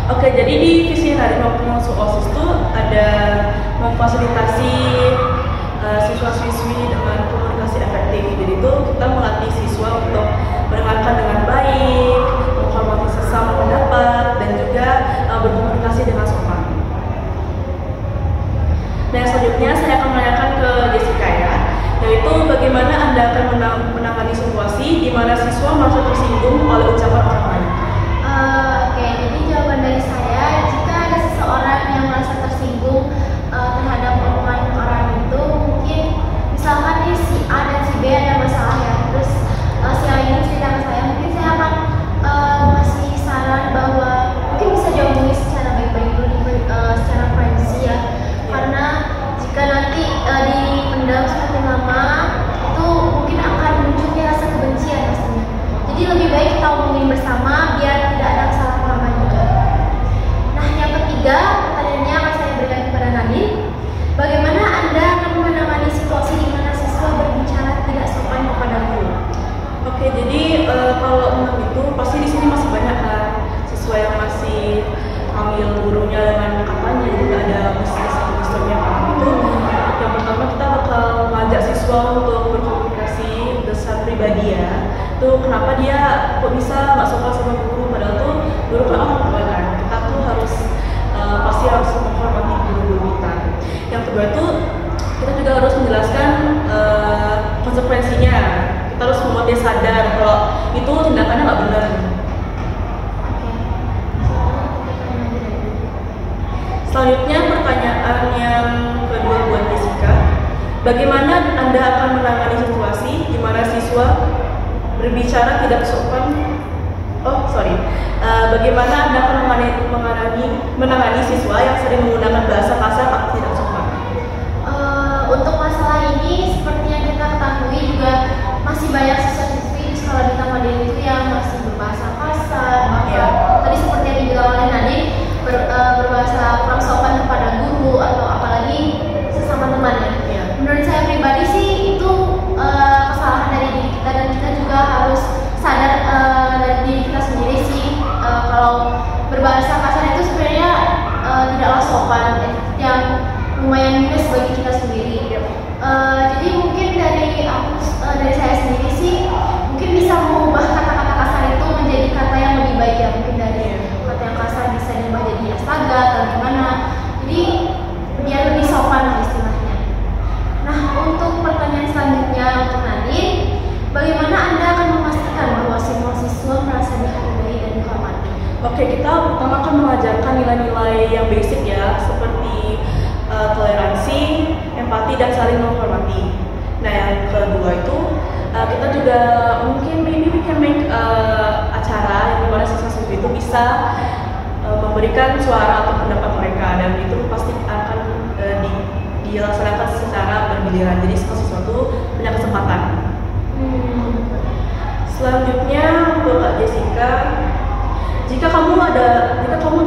Oke, jadi di visi Nadine waktu masuk OSIS tuh ada memfasilitasi siswa-siswi dengan komunikasi efektif. Jadi itu kita melatih siswa untuk mendengarkan dengan baik, menghormati sesama pendapat, dan juga berkomunikasi dengan sopan. Dan selanjutnya saya akan menanyakan ke Jessica ya, yaitu bagaimana Anda akan menangani situasi di mana siswa merasa tersinggung oleh ucapan orang lain? Oke, jadi jawaban dari saya, jika ada seseorang yang merasa tersinggung terhadap omongan orang itu, mungkin misalkan nih si A dan si B ada masalah ya, terus si A ini cerita ke saya, mungkin saya akan ngasih saran bahwa mungkin bisa diomongin secara baik-baik dulu, secara privacy ya, karena jika nanti dipendam semakin lama, itu mungkin akan munculnya rasa kebencian pastinya. Jadi lebih baik kita omongin bersama biar tidak ada kesalahpahaman juga. Nah, yang ketiga, pertanyaannya akan saya berikan kepada Nadine. Bagaimana Anda akan menangani situasi di mana siswa berbicara tidak sopan kepada guru? Oke, jadi kalau tentang itu pasti di sini masih banyak kan siswa yang masih panggil gurunya dengan katanya, jadi nggak ada sistemnya kan itu. Yang pertama kita bakal ngajak siswa untuk berkomunikasi besar pribadi ya. Tuh kenapa dia kok bisa nggak sopan sama guru, padahal tuh guru kan orang tua kan. Kita tuh harus pasti harus menghormati guru-guru kita. Yang kedua itu kita juga harus menjelaskan konsekuensinya. Kita harus membuat dia sadar kalau itu tindakannya nggak benar. Selanjutnya pertanyaan yang kedua buat Jessica, bagaimana Anda akan menangani situasi di mana siswa berbicara tidak sopan? Bagaimana Anda akan menangani siswa yang sering menggunakan bahasa kasar atau tidak sopan? Untuk masalah ini, seperti yang kita ketahui juga masih banyak siswa-siswi di sekolah di Tamadin itu yang masih berbahasa kasar, tadi seperti yang dibilang oleh Nadine, berbahasa kurang sopan kepada guru atau apalagi sesama temannya. Menurut saya pribadi sih itu kesalahan dari diri kita, dan kita juga harus sadar dari diri kita sendiri sih kalau berbahasa kasar itu sebenarnya tidaklah sopan, yang lumayan minus bagi kita sendiri. Jadi mungkin dari saya sendiri sih mungkin bisa mengubah kata-kata kasar itu menjadi kata yang lebih baik ya, mungkin dari kata yang kasar bisa diubah jadi astaga atau gimana, jadi biar lebih sopan lah istilahnya. Nah, untuk pertanyaan selanjutnya untuk Nadine, bagaimana Anda akan memastikan bahwa semua siswa merasa dihargai dan dihormati? Oke, kita pertama kan mengajarkan nilai-nilai yang basic ya, seperti toleransi, empati, dan saling menghormati. Nah, yang kedua itu kita juga mungkin maybe we can make acara yang dimana siswa-siswi itu bisa memberikan suara atau pendapat mereka, dan itu pasti akan dilaksanakan secara bergiliran, jadi siswa-siswa itu punya kesempatan. Selanjutnya untuk Kak Jessica, jika kamu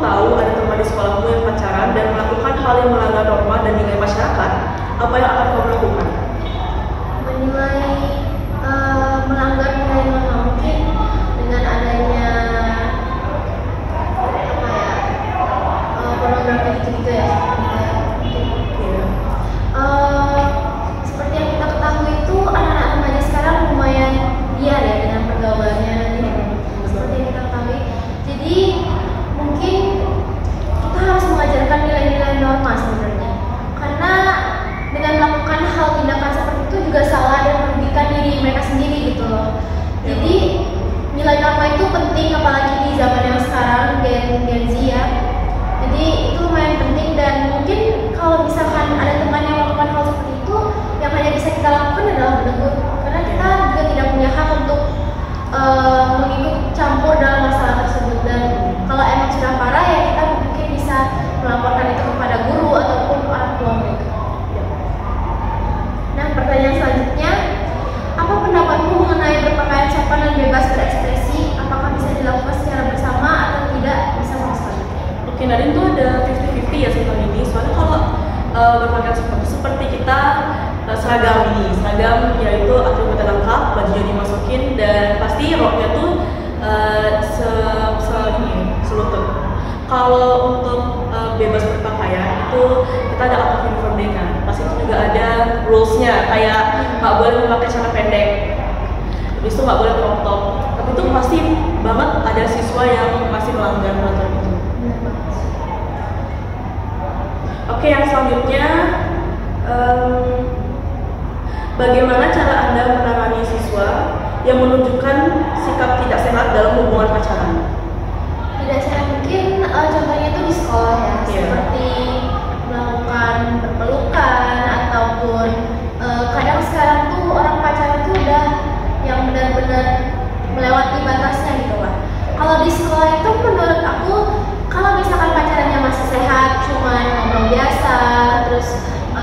tahu ada teman di sekolahmu yang pacaran dan melakukan hal yang melanggar norma dan nilai masyarakat, apa yang akan kamu lakukan? Melanggar nilai norma mungkin dengan adanya pornografi gitu ya. Seperti yang kita ketahui itu anak-anak remaja sekarang lumayan liar ya dengan pergaulannya. Seperti yang kita ketahui, jadi mungkin kita harus mengajarkan nilai-nilai norma sebenarnya, karena dengan melakukan hal tindakan seperti itu juga salah dan merugikan diri mereka sendiri gitu loh. Jadi nilai norma itu penting, apalagi di zaman yang sekarang Gen Z ya. Jadi itu lumayan penting, dan mungkin kalau misalkan ada teman yang melakukan hal seperti itu, yang hanya bisa kita lakukan adalah menegur, karena kita juga tidak punya hak untuk mengikut campur dalam masalah tersebut. Dan kalau emang sudah parah ya kita mungkin bisa melaporkan itu kepada guru ataupun orang tua mereka. Nah, pertanyaan selanjutnya, apa pendapatmu mengenai berpakaian sopan dan bebas berekspresi? Apakah bisa dilakukan secara bersama atau tidak bisa sama sekali? Oke, Nadine tuh ada 50-50 ya tentang ini. Soalnya kalau berpakaian seperti kita seragam yaitu atribut lengkap, bajunya dimasukin, dan pasti roknya tuh selutut. Kalau untuk bebas berpakaian itu kita ada out of uniform day kan. Pas itu juga ada rules-nya, kayak nggak boleh memakai celana pendek, habis itu nggak boleh crop top. Tapi itu pasti banget ada siswa yang masih melanggar peraturan itu. Oke, yang selanjutnya bagaimana cara Anda menangani siswa yang menunjukkan sikap tidak sehat dalam hubungan pacaran? Tidak sehat mungkin contohnya itu di sekolah ya, seperti melakukan berpelukan ataupun kadang sekarang tuh orang pacaran tuh udah yang benar-benar melewati batasnya gitu lah. Kalau di sekolah itu menurut aku kalau misalkan pacarannya masih sehat, cuman ngobrol biasa, terus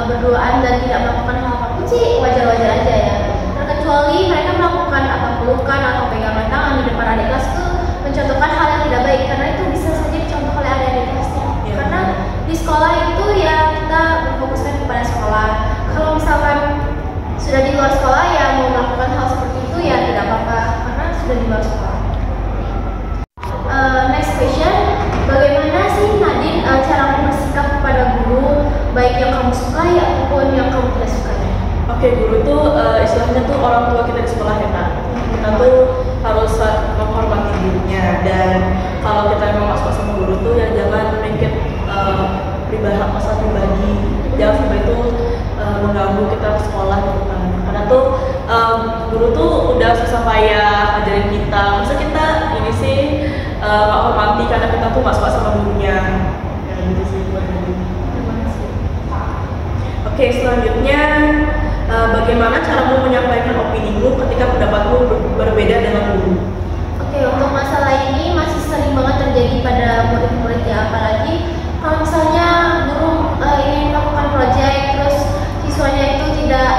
berduaan dan tidak melakukan hal apapun sih wajar-wajar aja ya. Terkecuali mereka melakukan apa pelukan atau pegangan tangan di depan adik kelas itu mencontohkan hal yang tidak baik, karena itu bisa saja dicontoh oleh adik-adik kelasnya. Karena di sekolah itu ya kita berfokuskan kepada sekolah. Kalau misalkan sudah di luar sekolah ya mau melakukan hal seperti itu ya tidak apa-apa karena sudah di luar sekolah. Next question, bagaimana sih Nadine cara bersikap kepada guru baik yang kamu sukai ataupun yang kamu tidak sukai? Oke, guru itu istilahnya tuh orang tua kita di sekolah ya Kak. Kita tuh harus menghormati gurunya, dan kalau kita memang suka sama guru tuh ya jangan make it masalah pribadi, jangan sampai itu mengganggu kita di sekolah gitu kan. Karena tuh guru tuh udah susah payah ngajarin kita, masa kita ini sih nggak hormati karena kita tuh nggak suka sama gurunya. Ya gitu sih buat guru. Oke, selanjutnya bagaimana caramu menyampaikan opinimu ketika pendapatmu berbeda dengan guru? Oke, untuk masalah ini masih sering banget terjadi pada murid-murid ya, apalagi kalau misalnya guru ingin melakukan proyek terus siswanya itu tidak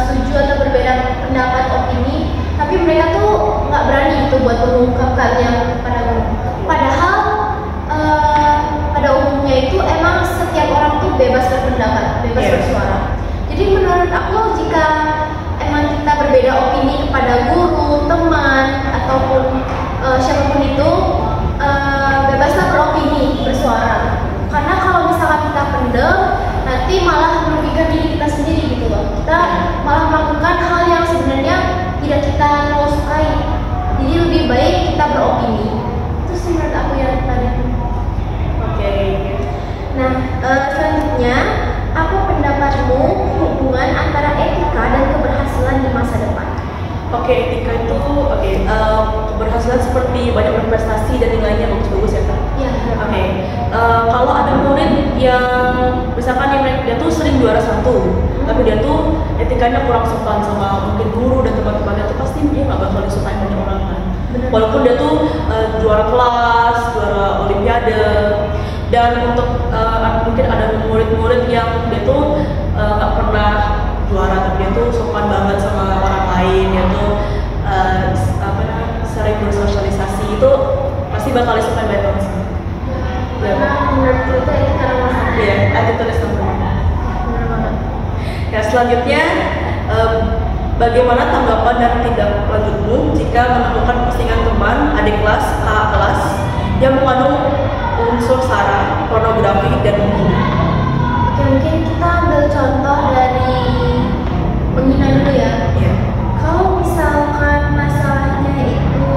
setuju atau berbeda pendapat opini, tapi mereka tuh nggak berani itu buat mengungkapkannya kepada guru. Padahal pada umumnya itu emang setiap orang tuh bebas berpendapat, bebas bersuara. Jadi menurut aku jika emang kita berbeda opini kepada guru, teman, ataupun siapapun itu, bebaslah beropini, bersuara. Karena kalau misalkan kita pendem, nanti malah merugikan diri kita sendiri gitu loh. Kita malah melakukan hal yang sebenarnya tidak kita mau sukai. Jadi lebih baik kita beropini. Itu sih menurut aku yang tadi. Oke. Nah, selanjutnya, apa pendapatmu hubungan antara etika dan keberhasilan di masa depan? Oke, etika itu keberhasilan seperti banyak berprestasi dan nilainya bagus-bagus ya Kak? Iya. Oke, kalau ada murid yang misalkan dia tuh sering juara satu, tapi dia tuh etikanya kurang sopan sama mungkin guru dan teman-temannya, tuh pasti dia nggak bakal disukai banyak orang kan. Walaupun dia tuh juara kelas, juara olimpiade, dan untuk mungkin ada murid-murid yang dia tuh nggak pernah juara, tapi dia tuh sopan banget sama orang lain, dia tuh sering bersosialisasi, itu pasti bakal disukai banyak orang sih. Karena menurutku itu etika nomor satu. Iya, attitude is number one. Benar banget. Ya, selanjutnya bagaimana tanggapan dan tindak lanjutmu jika menemukan postingan teman, adik kelas, kakak kelas yang mengandung unsur sara, pornografi, dan menghina? Oke, mungkin kita ambil contoh dari menghina dulu ya. Iya. Kalau misalkan masalahnya itu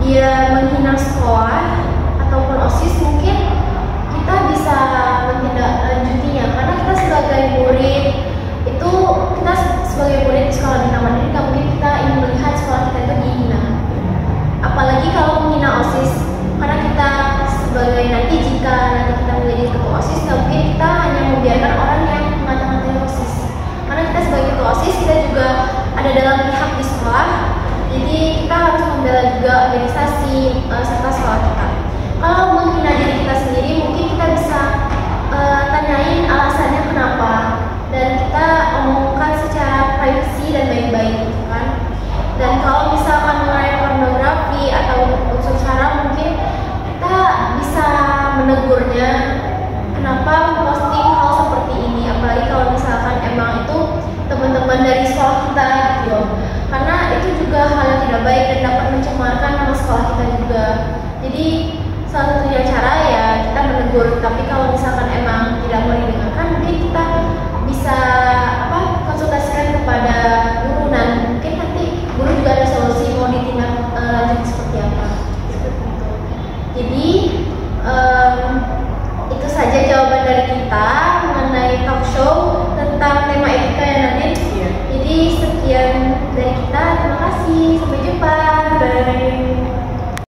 dia menghina sekolah ataupun OSIS, mungkin kita bisa menindaklanjutinya, karena kita sebagai murid itu, kita sebagai murid di sekolah bintang mandiri nggak mungkin kita ingin melihat sekolah kita itu dihina, apalagi kalau menghina OSIS, karena kita sebagai nanti jika nanti kita menjadi ketua OSIS nggak mungkin kita hanya membiarkan orang yang mengata-ngatai OSIS, karena kita sebagai ketua OSIS kita juga ada dalam pihak di sekolah, jadi kita harus membela juga organisasi serta sekolah kita. Kalau menghina diri kita sendiri, mungkin kita bisa tanyain alasannya kenapa, dan kita omongkan secara privacy dan baik-baik gitu kan. Dan kalau misalkan mengenai pornografi atau unsur sara, mungkin kita bisa menegurnya kenapa memposting hal seperti ini, apalagi kalau misalkan emang itu teman-teman dari sekolah kita gitu, karena itu juga hal yang tidak baik dan dapat mencemarkan nama sekolah kita juga. Jadi salah satunya cara ya libur. Tapi kalau misalkan